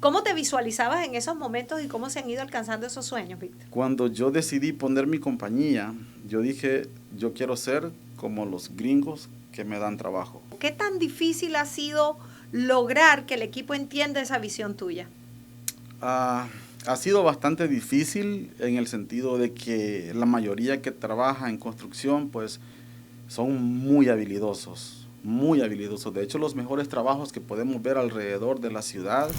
¿Cómo te visualizabas en esos momentos y cómo se han ido alcanzando esos sueños, Víctor? Cuando yo decidí poner mi compañía, yo dije, yo quiero ser como los gringos que me dan trabajo. ¿Qué tan difícil ha sido lograr que el equipo entienda esa visión tuya? Ha sido bastante difícil en el sentido de que la mayoría que trabaja en construcción pues son muy habilidosos, muy habilidosos. De hecho, los mejores trabajos que podemos ver alrededor de la ciudad.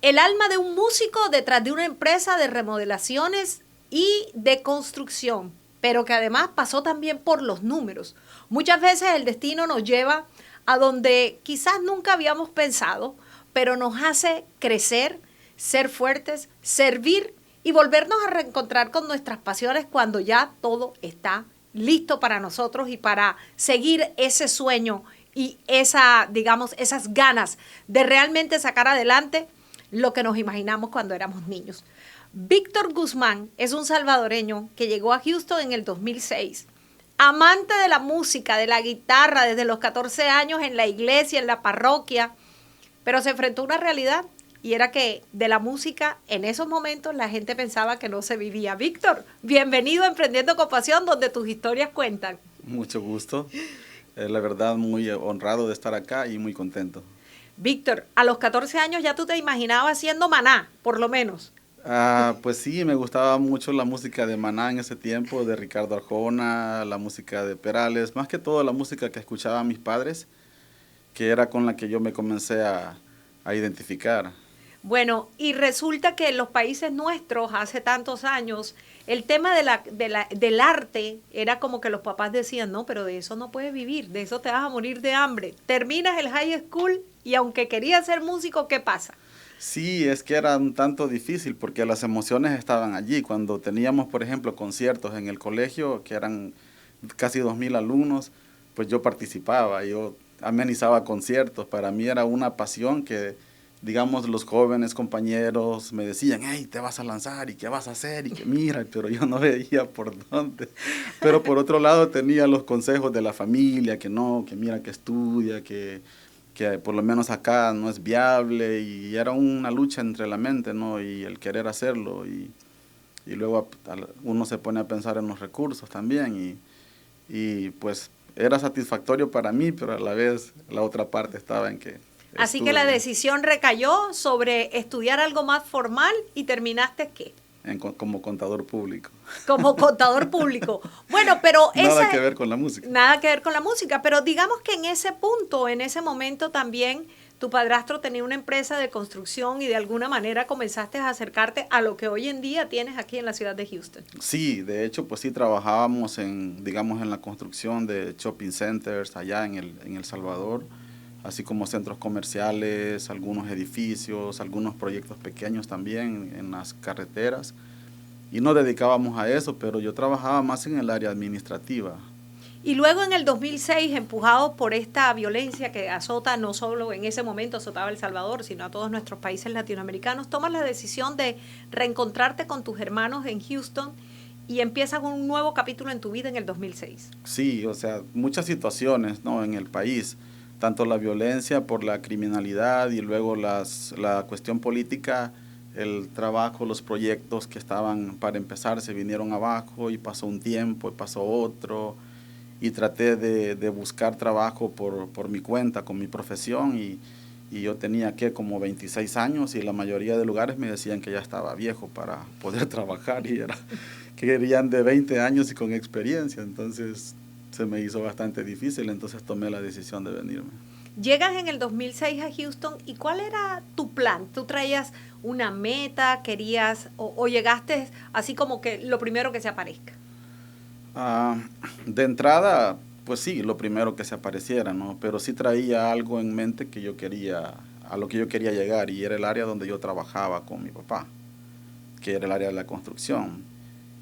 El alma de un músico detrás de una empresa de remodelaciones y de construcción, pero que además pasó también por los números. Muchas veces el destino nos lleva a donde quizás nunca habíamos pensado, pero nos hace crecer, ser fuertes, servir y volvernos a reencontrar con nuestras pasiones cuando ya todo está listo para nosotros y para seguir ese sueño y esas ganas de realmente sacar adelante lo que nos imaginamos cuando éramos niños. Víctor Guzmán es un salvadoreño que llegó a Houston en el 2006. Amante de la música, de la guitarra, desde los 14 años en la iglesia, en la parroquia, pero se enfrentó a una realidad y era que de la música en esos momentos la gente pensaba que no se vivía. Víctor, bienvenido a Emprendiendo con Pasión, donde tus historias cuentan. Mucho gusto. La verdad, muy honrado de estar acá y muy contento. Víctor, a los 14 años ya tú te imaginabas siendo Maná, por lo menos. Pues sí, me gustaba mucho la música de Maná en ese tiempo, de Ricardo Arjona, la música de Perales, más que todo la música que escuchaban mis padres, que era con la que yo me comencé a identificar. Bueno, y resulta que en los países nuestros, hace tantos años, el tema del arte era como que los papás decían, no, pero de eso no puedes vivir, de eso te vas a morir de hambre. Terminas el high school y aunque querías ser músico, ¿qué pasa? Sí, es que era un tanto difícil porque las emociones estaban allí. Cuando teníamos, por ejemplo, conciertos en el colegio, que eran casi 2000 alumnos, pues yo participaba, yo amenizaba conciertos. Para mí era una pasión que, digamos, los jóvenes compañeros me decían, hey, te vas a lanzar y qué vas a hacer y que mira, pero yo no veía por dónde. Pero por otro lado tenía los consejos de la familia, que no, que mira, que estudia, que por lo menos acá no es viable, y era una lucha entre la mente, ¿no? Y el querer hacerlo, y luego uno se pone a pensar en los recursos también, y pues era satisfactorio para mí, pero a la vez la otra parte estaba en que Así que la decisión recayó sobre estudiar algo más formal y terminaste ¿qué? Como contador público. Como contador público. Bueno, pero nada que ver con la música. Nada que ver con la música, pero digamos que en ese punto, en ese momento también, tu padrastro tenía una empresa de construcción y de alguna manera comenzaste a acercarte a lo que hoy en día tienes aquí en la ciudad de Houston. Sí, de hecho, pues sí trabajábamos digamos, en la construcción de shopping centers allá en El Salvador, así como centros comerciales, algunos edificios, algunos proyectos pequeños también en las carreteras. Y nos dedicábamos a eso, pero yo trabajaba más en el área administrativa. Y luego en el 2006, empujado por esta violencia que azota, no solo en ese momento azotaba a El Salvador, sino a todos nuestros países latinoamericanos, tomas la decisión de reencontrarte con tus hermanos en Houston y empiezas un nuevo capítulo en tu vida en el 2006. Sí, o sea, muchas situaciones, ¿no?, en el país, tanto la violencia por la criminalidad y luego la cuestión política, el trabajo, los proyectos que estaban para empezar se vinieron abajo, y pasó un tiempo y pasó otro, y traté de buscar trabajo por mi cuenta, con mi profesión, y yo tenía como 26 años, y la mayoría de lugares me decían que ya estaba viejo para poder trabajar, y querían de 20 años y con experiencia. Entonces se me hizo bastante difícil, entonces tomé la decisión de venirme. Llegas en el 2006 a Houston, ¿y cuál era tu plan? ¿Tú traías una meta, querías, o llegaste así como que lo primero que se aparezca? De entrada, pues sí, lo primero que se apareciera, ¿no? Pero sí traía algo en mente que yo quería, a lo que yo quería llegar, y era el área donde yo trabajaba con mi papá, que era el área de la construcción.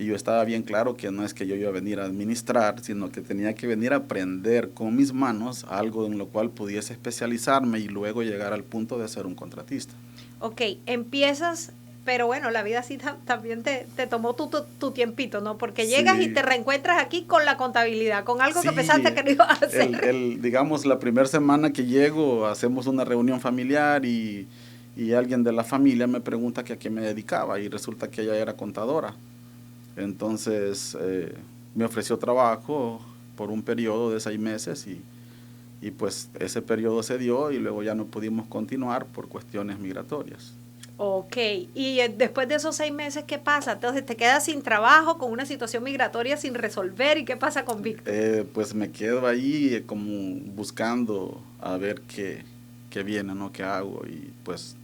Y yo estaba bien claro que no es que yo iba a venir a administrar, sino que tenía que venir a aprender con mis manos algo en lo cual pudiese especializarme y luego llegar al punto de ser un contratista. Ok, empiezas Pero bueno, la vida así también te tomó tu tiempito, ¿no? Porque llegas y te reencuentras aquí con la contabilidad, con algo que pensaste que no ibas a hacer. Digamos, la primera semana que llego, hacemos una reunión familiar y alguien de la familia me pregunta que a qué me dedicaba y resulta que ella era contadora. Entonces me ofreció trabajo por un periodo de 6 meses y pues ese periodo se dio y luego ya no pudimos continuar por cuestiones migratorias. Ok, y después de esos 6 meses, ¿qué pasa? Entonces, ¿te quedas sin trabajo, con una situación migratoria sin resolver? ¿Y qué pasa con Víctor? Pues me quedo ahí como buscando a ver qué viene, ¿no? ¿Qué hago? Y pues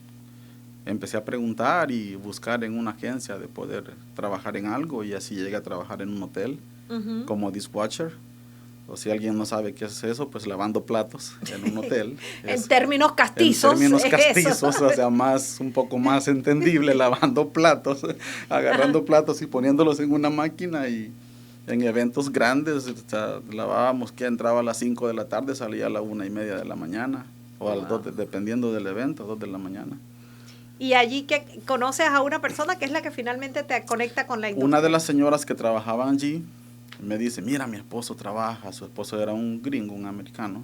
empecé a preguntar y buscar en una agencia de poder trabajar en algo y así llegué a trabajar en un hotel como dishwasher. O si alguien no sabe qué es eso, pues lavando platos en un hotel. En términos castizos. En términos castizos, o sea, un poco más entendible, lavando platos, agarrando platos y poniéndolos en una máquina y en eventos grandes, o sea, lavábamos que entraba a las 5 de la tarde, salía a la 1:30 de la mañana, o a las 2, dependiendo del evento, 2 de la mañana. Y allí que conoces a una persona que es la que finalmente te conecta con la industria. Una de las señoras que trabajaban allí me dice, mira, mi esposo trabaja, su esposo era un gringo, un americano,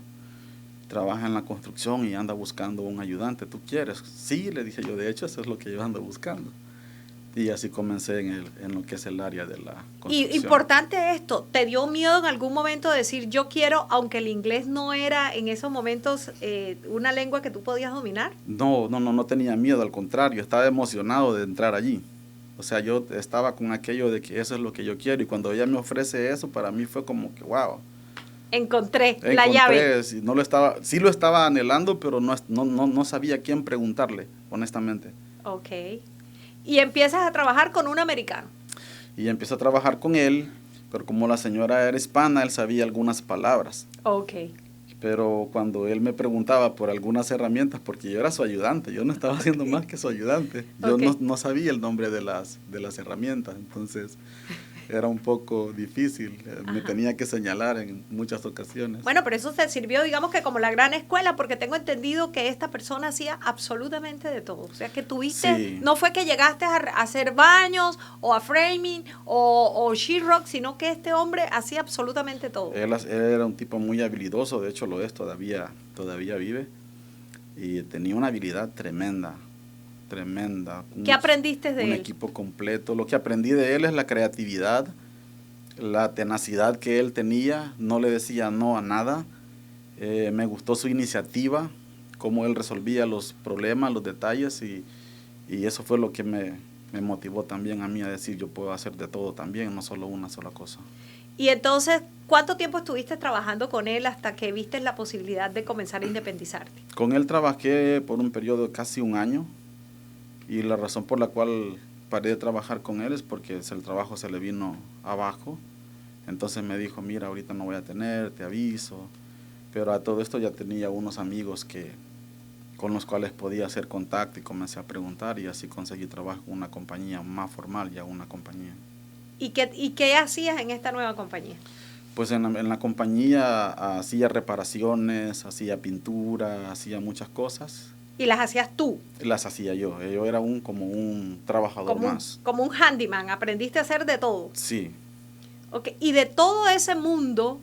trabaja en la construcción y anda buscando un ayudante, ¿tú quieres? Sí, le dije yo, de hecho eso es lo que yo ando buscando. Y así comencé en lo que es el área de la construcción. Y importante esto, ¿te dio miedo en algún momento decir yo quiero, aunque el inglés no era en esos momentos una lengua que tú podías dominar? No tenía miedo, al contrario, estaba emocionado de entrar allí. O sea, yo estaba con aquello de que eso es lo que yo quiero y cuando ella me ofrece eso, para mí fue como que wow. Encontré la llave. Sí, sí lo estaba anhelando, pero no sabía quién preguntarle, honestamente. Ok. Y empiezas a trabajar con un americano. Y empiezo a trabajar con él, pero como la señora era hispana, él sabía algunas palabras. Ok. Pero cuando él me preguntaba por algunas herramientas, porque yo era su ayudante, yo no estaba haciendo más que su ayudante. Yo no sabía el nombre de las herramientas, entonces era un poco difícil, me tenía que señalar en muchas ocasiones. Bueno, pero eso te sirvió, digamos que como la gran escuela, porque tengo entendido que esta persona hacía absolutamente de todo. O sea, que tuviste, sí. No fue que llegaste a hacer baños o a framing o sheetrock, sino que este hombre hacía absolutamente todo. Él era un tipo muy habilidoso, de hecho lo es, todavía vive, y tenía una habilidad tremenda. ¿Qué aprendiste de él? Un equipo completo. Lo que aprendí de él es la creatividad, la tenacidad que él tenía, no le decía no a nada. Me gustó su iniciativa, cómo él resolvía los problemas, los detalles y eso fue lo que me motivó también a mí a decir yo puedo hacer de todo también, no solo una sola cosa. Y entonces, ¿cuánto tiempo estuviste trabajando con él hasta que viste la posibilidad de comenzar a independizarte? Con él trabajé por un periodo de casi un año. Y la razón por la cual paré de trabajar con él es porque el trabajo se le vino abajo. Entonces me dijo, mira, ahorita no voy a tener, te aviso. Pero a todo esto ya tenía unos amigos con los cuales podía hacer contacto y comencé a preguntar y así conseguí trabajo en una compañía más formal, ya una compañía. ¿Y qué hacías en esta nueva compañía? Pues en la compañía hacía reparaciones, hacía pintura, hacía muchas cosas. ¿Y las hacías tú? Las hacía yo era como un trabajador más. Como un handyman, aprendiste a hacer de todo. Sí. Okay. Y de todo ese mundo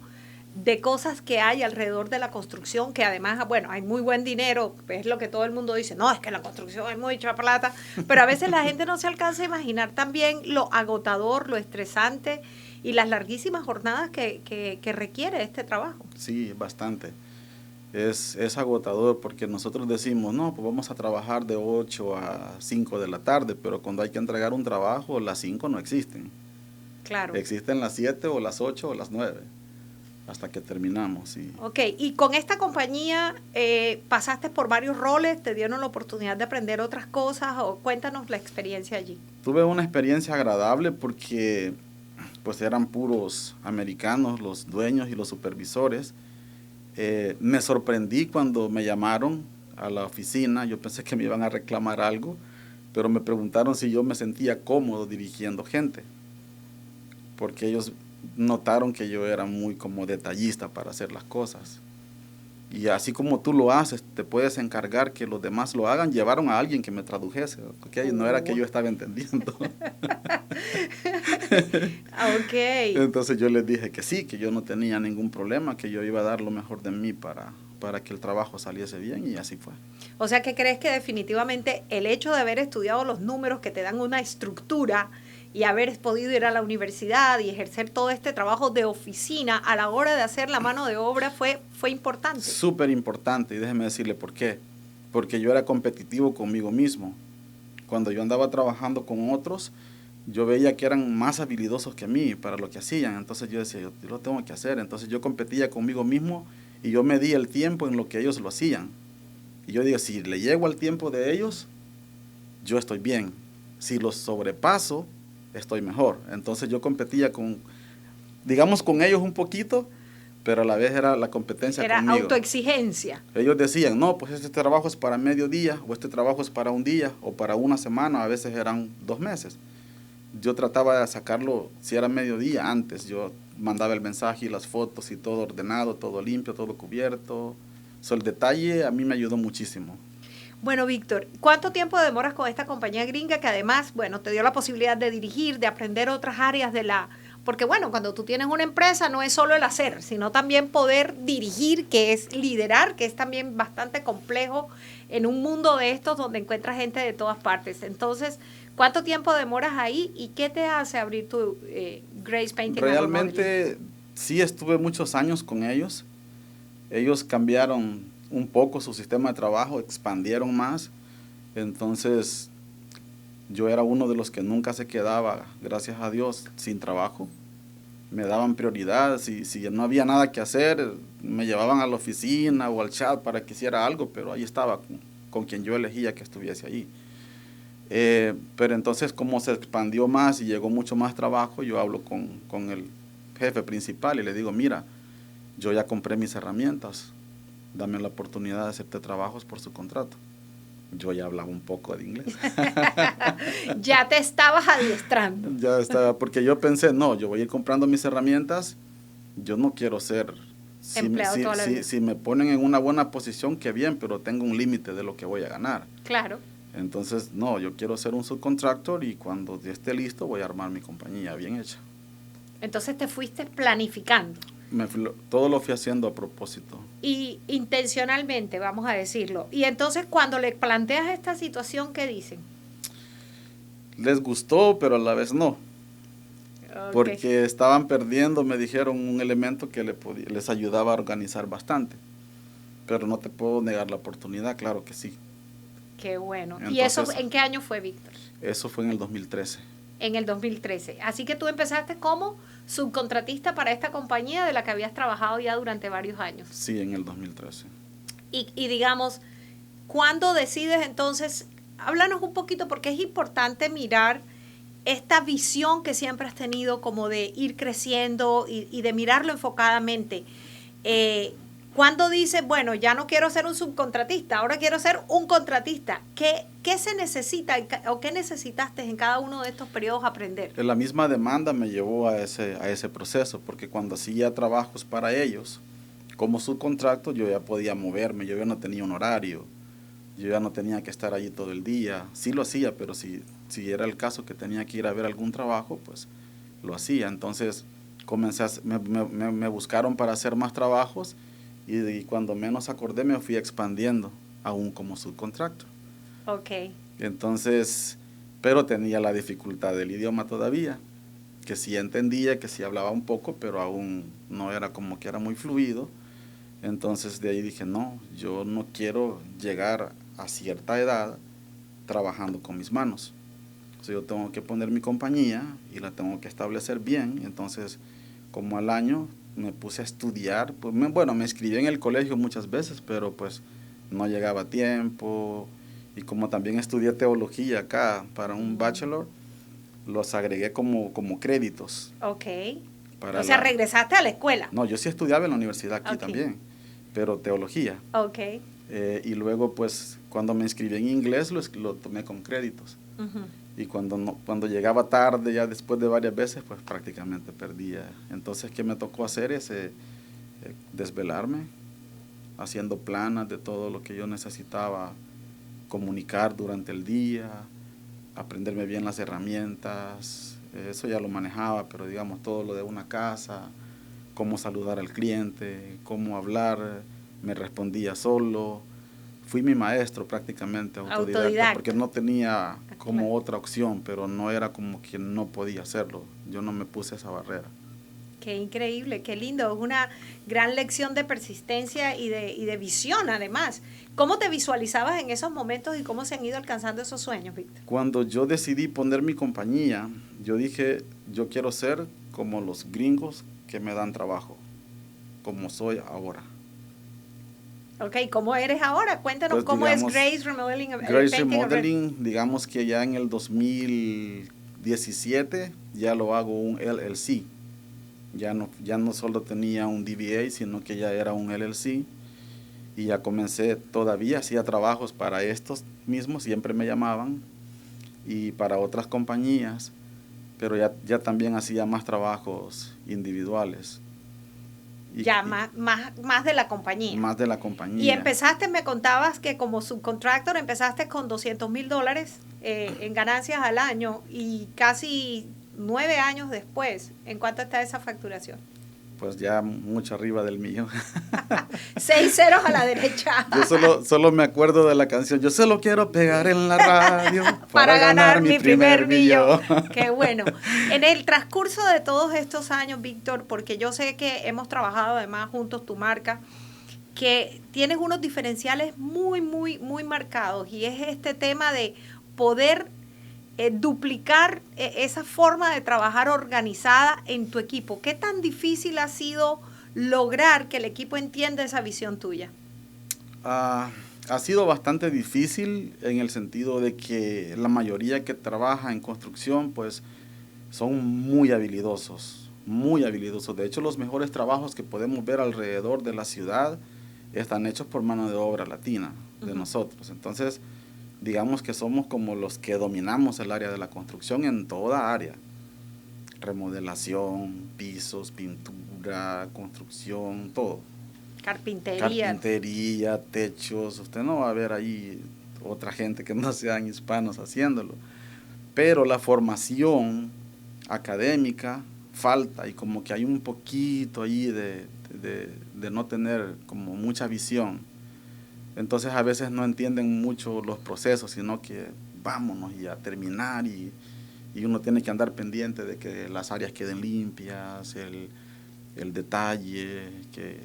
de cosas que hay alrededor de la construcción, que además, bueno, hay muy buen dinero, es lo que todo el mundo dice, no, es que la construcción es mucha plata, pero a veces la gente no se alcanza a imaginar también lo agotador, lo estresante y las larguísimas jornadas que requiere este trabajo. Sí, bastante. Es agotador porque nosotros decimos, no, pues vamos a trabajar de 8 a 5 de la tarde, pero cuando hay que entregar un trabajo, las 5 no existen. Claro. Existen las 7 o las 8 o las 9, hasta que terminamos. Sí. Ok, y con esta compañía pasaste por varios roles, te dieron la oportunidad de aprender otras cosas, o cuéntanos la experiencia allí. Tuve una experiencia agradable porque pues eran puros americanos, los dueños y los supervisores. Me sorprendí cuando me llamaron a la oficina, yo pensé que me iban a reclamar algo, pero me preguntaron si yo me sentía cómodo dirigiendo gente, porque ellos notaron que yo era muy como detallista para hacer las cosas. Y así como tú lo haces, te puedes encargar que los demás lo hagan. Llevaron a alguien que me tradujese, ¿okay? No era que yo estaba entendiendo. Ok. Entonces yo les dije que sí, que yo no tenía ningún problema, que yo iba a dar lo mejor de mí para que el trabajo saliese bien, y así fue. O sea, que crees que definitivamente el hecho de haber estudiado los números que te dan una estructura y haber podido ir a la universidad y ejercer todo este trabajo de oficina a la hora de hacer la mano de obra fue importante. Súper importante, y déjeme decirle por qué. Porque yo era competitivo conmigo mismo. Cuando yo andaba trabajando con otros, yo veía que eran más habilidosos que mí para lo que hacían. Entonces yo decía, yo lo tengo que hacer. Entonces yo competía conmigo mismo y yo medía el tiempo en lo que ellos lo hacían. Y yo digo, si le llego al tiempo de ellos, yo estoy bien. Si los sobrepaso, estoy mejor. Entonces yo competía digamos, con ellos un poquito, pero a la vez era la competencia conmigo. Era autoexigencia. Ellos decían, no, pues este trabajo es para mediodía, o este trabajo es para un día, o para una semana, a veces eran 2 meses. Yo trataba de sacarlo, si era mediodía, antes. Yo mandaba el mensaje y las fotos y todo ordenado, todo limpio, todo cubierto. El detalle a mí me ayudó muchísimo. Bueno, Víctor, ¿cuánto tiempo demoras con esta compañía gringa que además, bueno, te dio la posibilidad de dirigir, de aprender otras áreas de la... Porque bueno, cuando tú tienes una empresa no es solo el hacer, sino también poder dirigir, que es liderar, que es también bastante complejo en un mundo de estos donde encuentras gente de todas partes. Entonces, ¿cuánto tiempo demoras ahí y qué te hace abrir tu Grace Painting? Realmente sí estuve muchos años con ellos. Ellos cambiaron un poco su sistema de trabajo, expandieron más. Entonces yo era uno de los que nunca se quedaba, gracias a Dios, sin trabajo. Me daban prioridad, si no había nada que hacer, me llevaban a la oficina o al chat para que hiciera algo, pero ahí estaba con quien yo elegía que estuviese allí. Pero entonces, como se expandió más y llegó mucho más trabajo, yo hablo con el jefe principal y le digo, mira, yo ya compré mis herramientas, dame la oportunidad de hacerte trabajos por su contrato. Yo ya hablaba un poco de inglés. Ya te estabas adiestrando. Ya estaba, porque yo pensé, no, yo voy a ir comprando mis herramientas, yo no quiero ser... empleado toda la vida. Si me ponen en una buena posición, qué bien, pero tengo un límite de lo que voy a ganar. Claro. Entonces, no, yo quiero ser un subcontractor y cuando esté listo voy a armar mi compañía bien hecha. Entonces te fuiste planificando. Todo lo fui haciendo a propósito. Y intencionalmente, vamos a decirlo. Y entonces cuando le planteas esta situación, ¿qué dicen? Les gustó, pero a la vez no. Okay. Porque estaban perdiendo, me dijeron, un elemento que les ayudaba a organizar bastante. Pero no te puedo negar la oportunidad, claro que sí. Qué bueno. Entonces, ¿y eso en qué año fue, Víctor? Eso fue en el 2013. En el 2013. Así que tú empezaste como subcontratista para esta compañía de la que habías trabajado ya durante varios años. Sí, en el 2013. Y digamos, ¿cuándo decides entonces? Háblanos un poquito, porque es importante mirar esta visión que siempre has tenido como de ir creciendo y de mirarlo enfocadamente. ¿Cuándo dices, bueno, ya no quiero ser un subcontratista, ahora quiero ser un contratista? ¿Qué se necesita o qué necesitaste en cada uno de estos periodos aprender? La misma demanda me llevó a ese proceso, porque cuando hacía trabajos para ellos, como subcontrato, yo ya podía moverme, yo ya no tenía un horario, yo ya no tenía que estar allí todo el día. Sí lo hacía, pero si era el caso que tenía que ir a ver algún trabajo, pues lo hacía. Entonces me buscaron para hacer más trabajos y cuando menos acordé me fui expandiendo aún como subcontractor. Ok. Entonces, pero tenía la dificultad del idioma todavía, que sí entendía, que sí hablaba un poco, pero aún no era como que era muy fluido. Entonces de ahí dije, no, yo no quiero llegar a cierta edad trabajando con mis manos. O sea, yo tengo que poner mi compañía y la tengo que establecer bien. Entonces, como al año me puse a estudiar, pues me inscribí en el colegio muchas veces, pero pues no llegaba a tiempo. Y como también estudié teología acá para un bachelor, los agregué como créditos. Ok. O sea, regresaste a la escuela. No, yo sí estudiaba en la universidad aquí también, pero teología. Ok. Y luego, pues, cuando me inscribí en inglés, lo tomé con créditos. Y cuando llegaba tarde, ya después de varias veces, pues prácticamente perdía. Entonces, ¿qué me tocó hacer? Desvelarme haciendo planas de todo lo que yo necesitaba comunicar durante el día, aprenderme bien las herramientas, eso ya lo manejaba, pero digamos todo lo de una casa, cómo saludar al cliente, cómo hablar, me respondía solo. Fui mi maestro prácticamente, autodidacta, porque no tenía como otra opción, pero no era como que no podía hacerlo. Yo no me puse esa barrera. Qué increíble, qué lindo. Es una gran lección de persistencia y de visión, además. ¿Cómo te visualizabas en esos momentos y cómo se han ido alcanzando esos sueños, Víctor? Cuando yo decidí poner mi compañía, yo dije, yo quiero ser como los gringos que me dan trabajo, como soy ahora. Ok, ¿cómo eres ahora? Cuéntanos Pues, cómo digamos, es Grace Remodeling. Grace Remodeling, digamos que ya en el 2017 ya lo hago un LLC. Ya no solo tenía un DBA, sino que ya era un LLC. Y ya comencé, todavía hacía trabajos para estos mismos, siempre me llamaban, y para otras compañías, pero ya también hacía más trabajos individuales. Ya, más de la compañía. Más de la compañía. Y empezaste, me contabas que como subcontractor empezaste con $200,000 en ganancias al año, y casi 9 años después, ¿en cuánto está esa facturación? Pues ya mucho arriba del millón. 6 ceros a la derecha. Yo solo me acuerdo de la canción, yo se lo quiero pegar en la radio para ganar mi primer millón. Qué bueno. En el transcurso de todos estos años, Víctor, porque yo sé que hemos trabajado además juntos tu marca, que tienes unos diferenciales muy, muy, muy marcados, y es este tema de poder duplicar esa forma de trabajar organizada en tu equipo. ¿Qué tan difícil ha sido lograr que el equipo entienda esa visión tuya? Ha sido bastante difícil en el sentido de que la mayoría que trabaja en construcción pues son muy habilidosos, muy habilidosos. De hecho, los mejores trabajos que podemos ver alrededor de la ciudad están hechos por mano de obra latina de nosotros. Entonces, digamos que somos como los que dominamos el área de la construcción en toda área. Remodelación, pisos, pintura, construcción, todo. Carpintería, techos. Usted no va a ver ahí otra gente que no sean hispanos haciéndolo. Pero la formación académica falta, y como que hay un poquito ahí de no tener como mucha visión. Entonces a veces no entienden mucho los procesos, sino que vámonos y a terminar, y uno tiene que andar pendiente de que las áreas queden limpias, el detalle, que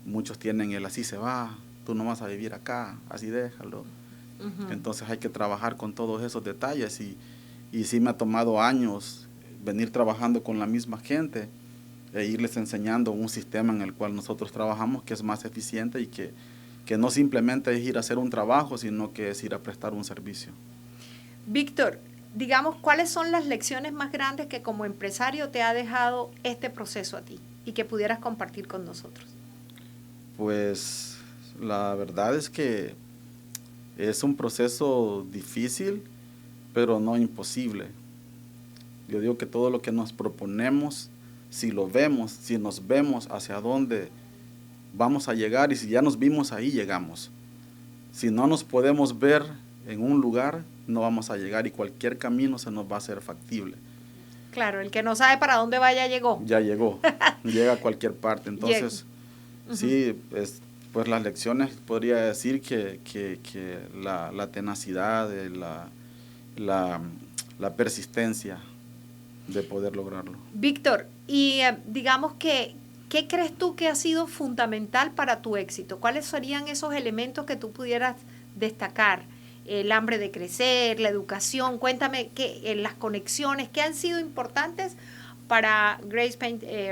muchos tienen el así se va, tú no vas a vivir acá, así déjalo. Entonces hay que trabajar con todos esos detalles, y sí me ha tomado años venir trabajando con la misma gente e irles enseñando un sistema en el cual nosotros trabajamos que es más eficiente, y que no simplemente es ir a hacer un trabajo, sino que es ir a prestar un servicio. Víctor, digamos, ¿cuáles son las lecciones más grandes que como empresario te ha dejado este proceso a ti y que pudieras compartir con nosotros? Pues la verdad es que es un proceso difícil, pero no imposible. Yo digo que todo lo que nos proponemos, si lo vemos, si nos vemos hacia dónde vamos a llegar, y si ya nos vimos ahí, llegamos. Si no nos podemos ver en un lugar, no vamos a llegar, y cualquier camino se nos va a hacer factible. Claro, el que no sabe para dónde va ya llegó. Ya llegó, llega a cualquier parte. Entonces, sí, pues las lecciones podría decir que la tenacidad, la persistencia de poder lograrlo. Víctor, y digamos que, ¿qué crees tú que ha sido fundamental para tu éxito? ¿Cuáles serían esos elementos que tú pudieras destacar? El hambre de crecer, la educación. Cuéntame las conexiones que han sido importantes para Grace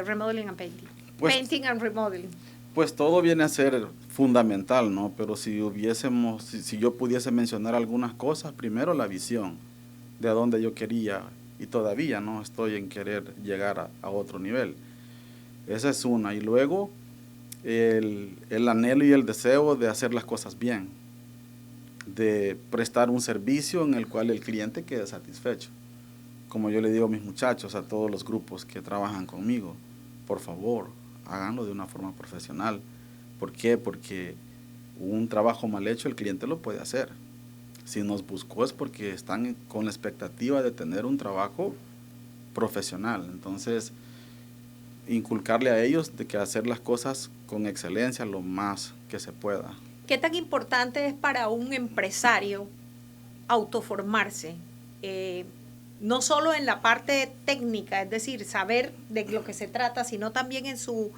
Remodeling and Painting. Pues, Painting and Remodeling. Pues todo viene a ser fundamental, ¿no? Pero si yo pudiese mencionar algunas cosas, primero la visión de a dónde yo quería, y todavía no estoy en querer llegar a otro nivel. Esa es una. Y luego el anhelo y el deseo de hacer las cosas bien, de prestar un servicio en el cual el cliente quede satisfecho. Como yo le digo a mis muchachos, a todos los grupos que trabajan conmigo, por favor, háganlo de una forma profesional. ¿Por qué? Porque un trabajo mal hecho el cliente lo puede hacer. Si nos buscó es porque están con la expectativa de tener un trabajo profesional. Entonces, inculcarle a ellos de que hacer las cosas con excelencia lo más que se pueda. ¿Qué tan importante es para un empresario autoformarse? No solo en la parte técnica, es decir, saber de lo que se trata, sino también en su,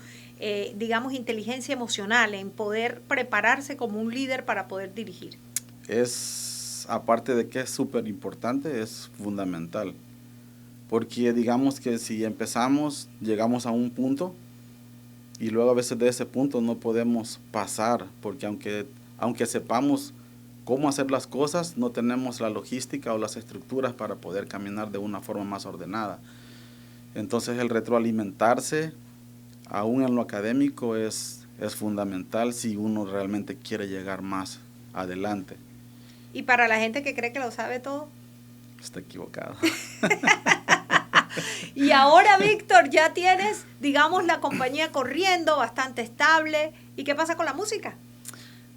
digamos, inteligencia emocional, en poder prepararse como un líder para poder dirigir. Aparte de que es súper importante, es fundamental. Porque digamos que si empezamos, llegamos a un punto y luego a veces de ese punto no podemos pasar, porque aunque sepamos cómo hacer las cosas, no tenemos la logística o las estructuras para poder caminar de una forma más ordenada. Entonces el retroalimentarse, aún en lo académico, es fundamental si uno realmente quiere llegar más adelante. ¿Y para la gente que cree que lo sabe todo? Está equivocado. Y ahora, Víctor, ya tienes, digamos, la compañía corriendo, bastante estable. ¿Y qué pasa con la música?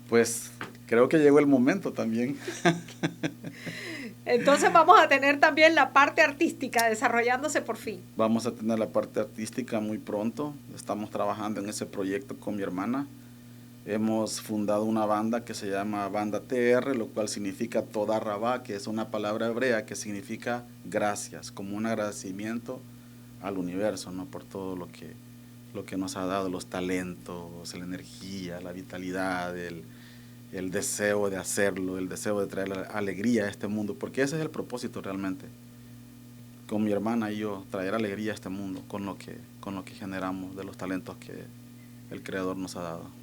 Pues creo que llegó el momento también. Entonces vamos a tener también la parte artística desarrollándose por fin. Vamos a tener la parte artística muy pronto. Estamos trabajando en ese proyecto con mi hermana. Hemos fundado una banda que se llama Banda TR, lo cual significa Toda Rabá, que es una palabra hebrea que significa gracias, como un agradecimiento al universo, ¿no? Por todo lo que nos ha dado, los talentos, la energía, la vitalidad, el deseo de hacerlo, el deseo de traer alegría a este mundo, porque ese es el propósito realmente. Con mi hermana y yo, traer alegría a este mundo con lo que generamos de los talentos que el Creador nos ha dado.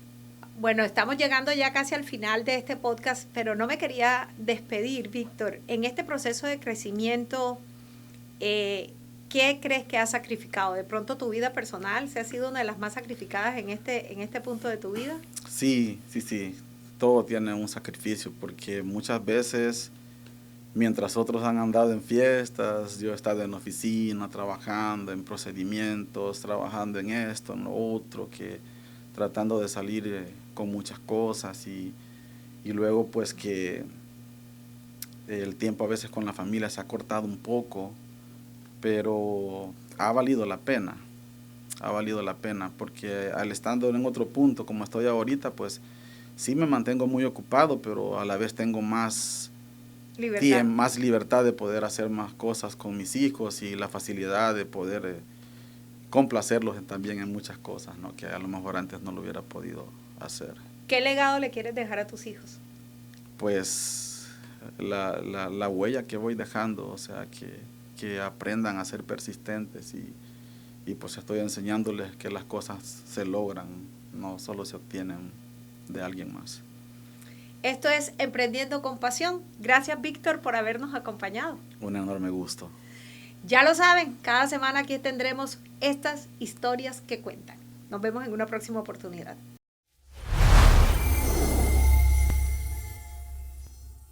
Bueno, estamos llegando ya casi al final de este podcast, pero no me quería despedir, Víctor. En este proceso de crecimiento, ¿qué crees que has sacrificado? ¿De pronto tu vida personal se ha sido una de las más sacrificadas en este punto de tu vida? Sí. Todo tiene un sacrificio, porque muchas veces, mientras otros han andado en fiestas, yo he estado en oficina, trabajando en procedimientos, trabajando en esto, en lo otro, tratando de salir con muchas cosas y luego pues que el tiempo a veces con la familia se ha cortado un poco, pero ha valido la pena, porque al estando en otro punto como estoy ahorita, pues sí me mantengo muy ocupado, pero a la vez tengo más libertad de poder hacer más cosas con mis hijos y la facilidad de poder complacerlos también en muchas cosas, ¿no? Que a lo mejor antes no lo hubiera podido hacer. ¿Qué legado le quieres dejar a tus hijos? Pues la huella que voy dejando, o sea, que aprendan a ser persistentes y pues estoy enseñándoles que las cosas se logran, no solo se obtienen de alguien más. Esto es Emprendiendo con Pasión. Gracias, Víctor, por habernos acompañado. Un enorme gusto. Ya lo saben, cada semana aquí tendremos estas historias que cuentan. Nos vemos en una próxima oportunidad.